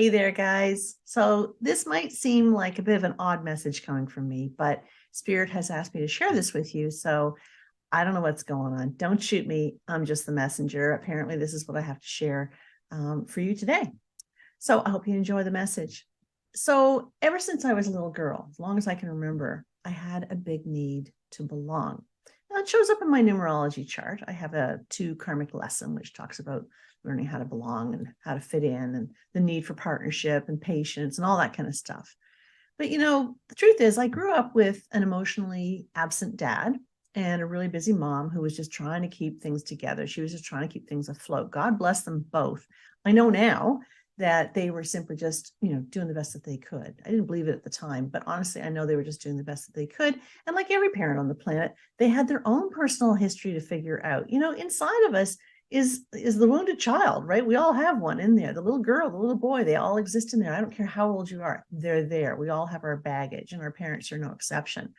Hey there, guys. So this might seem like a bit of an odd message coming from me, but Spirit has asked me to share this with you. So I don't know what's going on. Don't shoot me. I'm just the messenger. Apparently, this is what I have to share for you today. So I hope you enjoy the message. So ever since I was a little girl, as long as I can remember, I had a big need to belong. Now it shows up in my numerology chart. I have a 2 karmic lesson, which talks about learning how to belong and how to fit in and the need for partnership and patience and all that kind of stuff. But the truth is, I grew up with an emotionally absent dad and a really busy mom who was just trying to keep things together. She was just trying to keep things afloat. God bless them both. I know now that they were simply just, doing the best that they could. I didn't believe it at the time, but honestly, I know they were just doing the best that they could. And like every parent on the planet, they had their own personal history to figure out. Inside of us is the wounded child, right? We all have one in there. The little girl, the little boy, they all exist in there. I don't care how old you are. They're there. We all have our baggage, and our parents are no exception.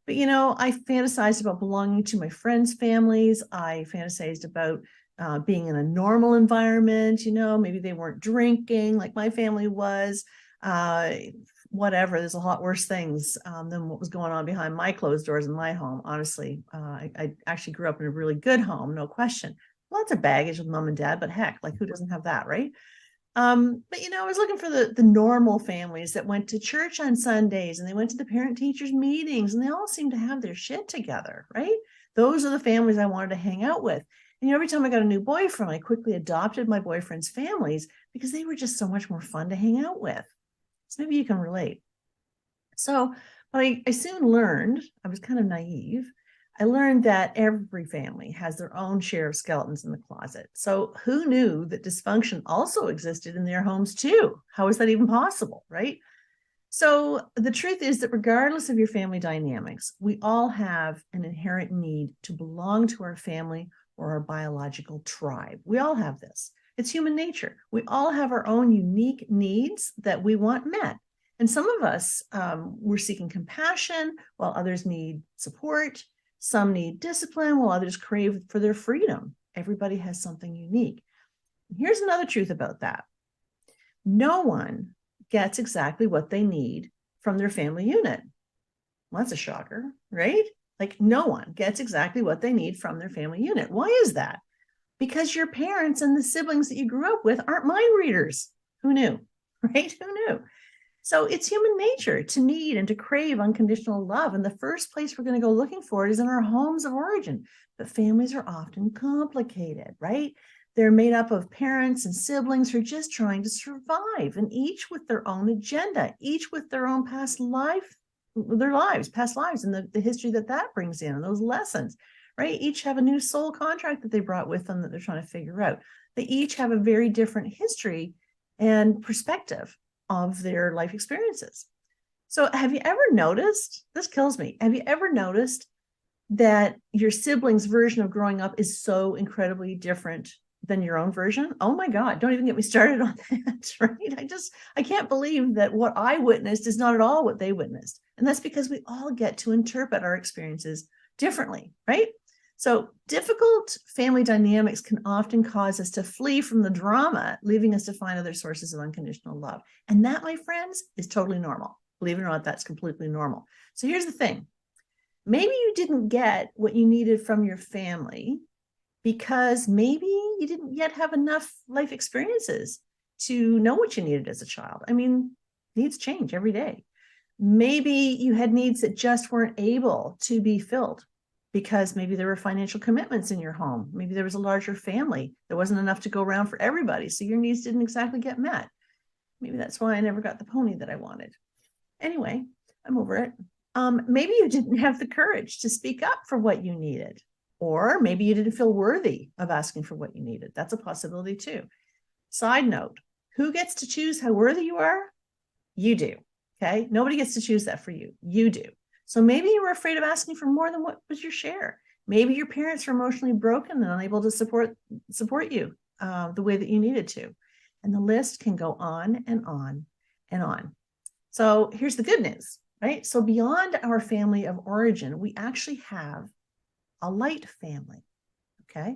But I fantasized about belonging to my friends' families. I fantasized about being in a normal environment. Maybe they weren't drinking like my family was. Whatever. There's a lot worse things than what was going on behind my closed doors in my home. Honestly, I actually grew up in a really good home, no question. Lots of baggage with mom and dad, but heck, like who doesn't have that, right? But I was looking for the normal families that went to church on Sundays and they went to the parent teachers meetings and they all seemed to have their shit together, right? Those are the families I wanted to hang out with. And every time I got a new boyfriend, I quickly adopted my boyfriend's families because they were just so much more fun to hang out with. So maybe you can relate. So I soon learned, I was kind of naive. I learned that every family has their own share of skeletons in the closet. So who knew that dysfunction also existed in their homes too? How is that even possible, right? So the truth is that regardless of your family dynamics, we all have an inherent need to belong to our family or our biological tribe. We all have this. It's human nature. We all have our own unique needs that we want met. And some of us, we're seeking compassion, while others need support. Some need discipline, while others crave for their freedom. Everybody has something unique. Here's another truth about that. No one gets exactly what they need from their family unit. Well, that's a shocker, right? Like no one gets exactly what they need from their family unit. Why is that? Because your parents and the siblings that you grew up with aren't mind readers. Who knew, right? Who knew? So it's human nature to need and to crave unconditional love. And the first place we're going to go looking for it is in our homes of origin. But families are often complicated, right? They're made up of parents and siblings who are just trying to survive, and each with their own agenda, each with their own past lives, and the history that brings in, and those lessons, right? Each have a new soul contract that they brought with them that they're trying to figure out. They each have a very different history and perspective of their life experiences. So have you ever noticed, this kills me, have you ever noticed that your sibling's version of growing up is so incredibly different than your own version? Oh my God, don't even get me started on that, right? I can't believe that what I witnessed is not at all what they witnessed. And that's because we all get to interpret our experiences differently, right? So difficult family dynamics can often cause us to flee from the drama, leaving us to find other sources of unconditional love. And that, my friends, is totally normal. Believe it or not, that's completely normal. So here's the thing. Maybe you didn't get what you needed from your family because maybe you didn't yet have enough life experiences to know what you needed as a child. I mean, needs change every day. Maybe you had needs that just weren't able to be filled because maybe there were financial commitments in your home. Maybe there was a larger family. There wasn't enough to go around for everybody. So your needs didn't exactly get met. Maybe that's why I never got the pony that I wanted. Anyway, I'm over it. Maybe you didn't have the courage to speak up for what you needed, or maybe you didn't feel worthy of asking for what you needed. That's a possibility too. Side note, who gets to choose how worthy you are? You do. Okay. Nobody gets to choose that for you. You do. So maybe you were afraid of asking for more than what was your share. Maybe your parents were emotionally broken and unable to support you the way that you needed to. And the list can go on and on and on. So here's the good news, right? So beyond our family of origin, we actually have a light family, okay?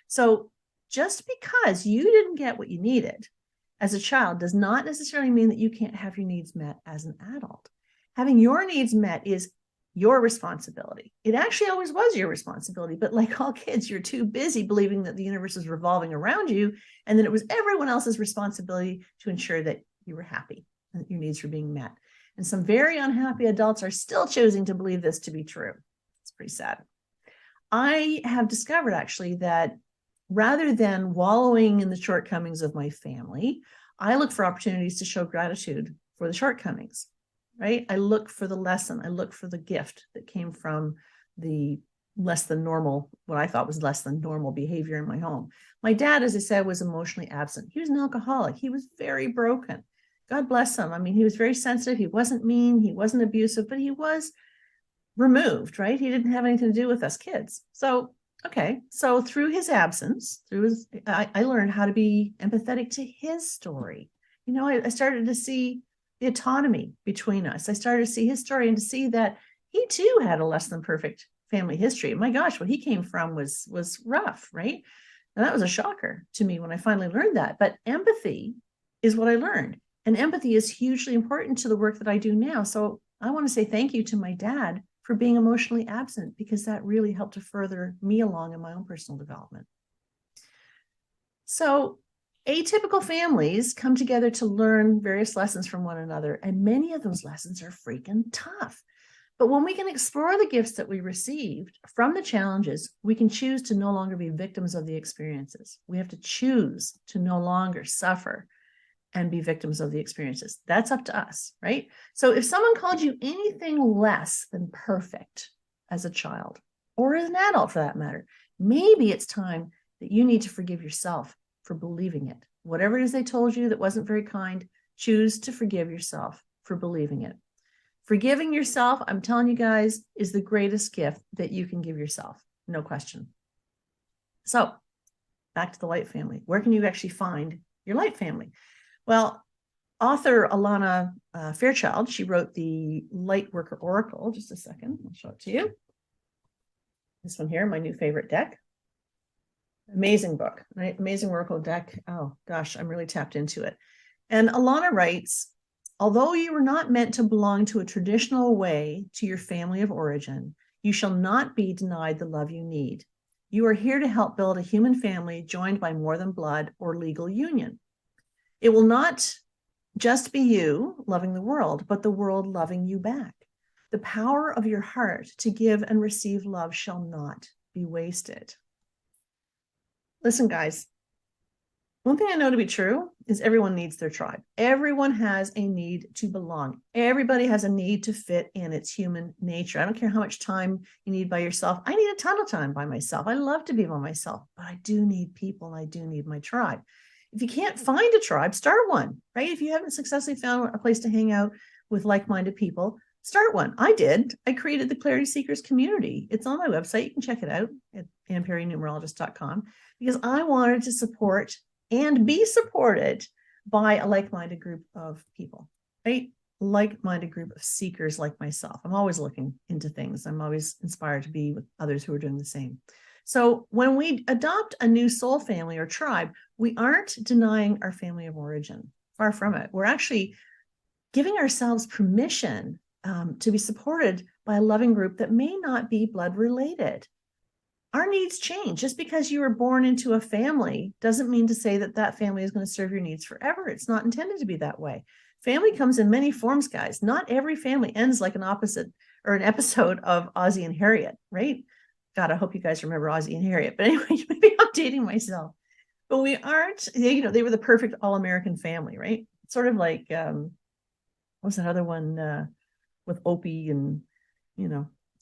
So just because you didn't get what you needed, as a child does not necessarily mean that you can't have your needs met as an adult. Having your needs met is your responsibility. It actually always was your responsibility, but like all kids, you're too busy believing that the universe is revolving around you, and then it was everyone else's responsibility to ensure that you were happy and that your needs were being met. And some very unhappy adults are still choosing to believe this to be true. It's pretty sad. I have discovered actually that rather than wallowing in the shortcomings of my family, I look for opportunities to show gratitude for the shortcomings, right? I look for the lesson. I look for the gift that came from the less than normal, what I thought was less than normal behavior in my home. My dad, as I said, was emotionally absent. He was an alcoholic. He was very broken. God bless him. I mean, he was very sensitive. He wasn't mean. He wasn't abusive, but he was removed, right? He didn't have anything to do with us kids. So, okay. So through his absence, I learned how to be empathetic to his story. You know, I started to see the autonomy between us. I started to see his story and to see that he too had a less than perfect family history. My gosh, what he came from was rough, right? And that was a shocker to me when I finally learned that. But empathy is what I learned. And empathy is hugely important to the work that I do now. So I want to say thank you to my dad for being emotionally absent, because that really helped to further me along in my own personal development. So atypical families come together to learn various lessons from one another, and many of those lessons are freaking tough. But when we can explore the gifts that we received from the challenges, we can choose to no longer be victims of the experiences. We have to choose to no longer suffer and be victims of the experiences. That's up to us, right? So if someone called you anything less than perfect as a child, or as an adult for that matter, maybe it's time that you need to forgive yourself for believing it. Whatever it is they told you that wasn't very kind, choose to forgive yourself for believing it. Forgiving yourself, I'm telling you guys, is the greatest gift that you can give yourself, no question. So back to the light family. Where can you actually find your light family? Well, author Alana Fairchild, she wrote the Light Worker Oracle. Just a second, I'll show it to you. This one here, my new favorite deck. Amazing book, right? Amazing Oracle deck. Oh gosh, I'm really tapped into it. And Alana writes, although you were not meant to belong to a traditional way to your family of origin, you shall not be denied the love you need. You are here to help build a human family joined by more than blood or legal union. It will not just be you loving the world, but the world loving you back. The power of your heart to give and receive love shall not be wasted. Listen, guys, one thing I know to be true is everyone needs their tribe. Everyone has a need to belong. Everybody has a need to fit in. It's human nature. I don't care how much time you need by yourself. I need a ton of time by myself. I love to be by myself, but I do need people and I do need my tribe. If you can't find a tribe, start one, right? If you haven't successfully found a place to hang out with like-minded people, start one. I did. I created the Clarity Seekers community. It's on my website. You can check it out at AnnPerryNumerologist.com, because I wanted to support and be supported by a like-minded group of people, right? Like-minded group of seekers like myself. I'm always looking into things. I'm always inspired to be with others who are doing the same. So when we adopt a new soul family or tribe, we aren't denying our family of origin. Far from it. We're actually giving ourselves permission to be supported by a loving group that may not be blood related. Our needs change. Just because you were born into a family doesn't mean to say that that family is going to serve your needs forever. It's not intended to be that way. Family comes in many forms, guys. Not every family ends like an opposite or an episode of Ozzie and Harriet, right? God, I hope you guys remember Ozzie and Harriet. But anyway, maybe I'm dating myself. But we aren't, they were the perfect all-American family, right? Sort of like, what was that other one with Opie and,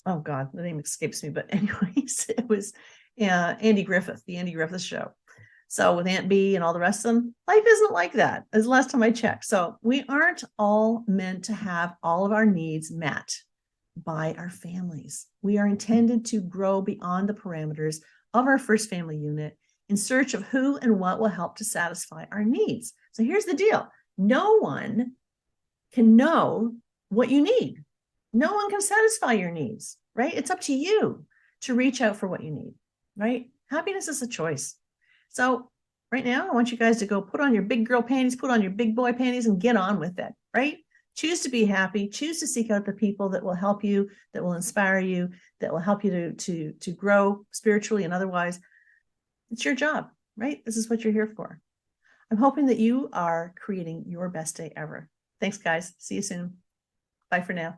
oh God, the name escapes me. But anyways, it was Andy Griffith, the Andy Griffith Show. So with Aunt Bee and all the rest of them, life isn't like that. As the last time I checked. So we aren't all meant to have all of our needs met by our families. We are intended to grow beyond the parameters of our first family unit in search of who and what will help to satisfy our needs. So here's the deal. No one can know what you need. No one can satisfy your needs, right? It's up to you to reach out for what you need, right? Happiness is a choice. So right now, I want you guys to go put on your big girl panties, put on your big boy panties, and get on with it, right? Choose to be happy, choose to seek out the people that will help you, that will inspire you, that will help you to grow spiritually and otherwise. It's your job, right? This is what you're here for. I'm hoping that you are creating your best day ever. Thanks, guys. See you soon. Bye for now.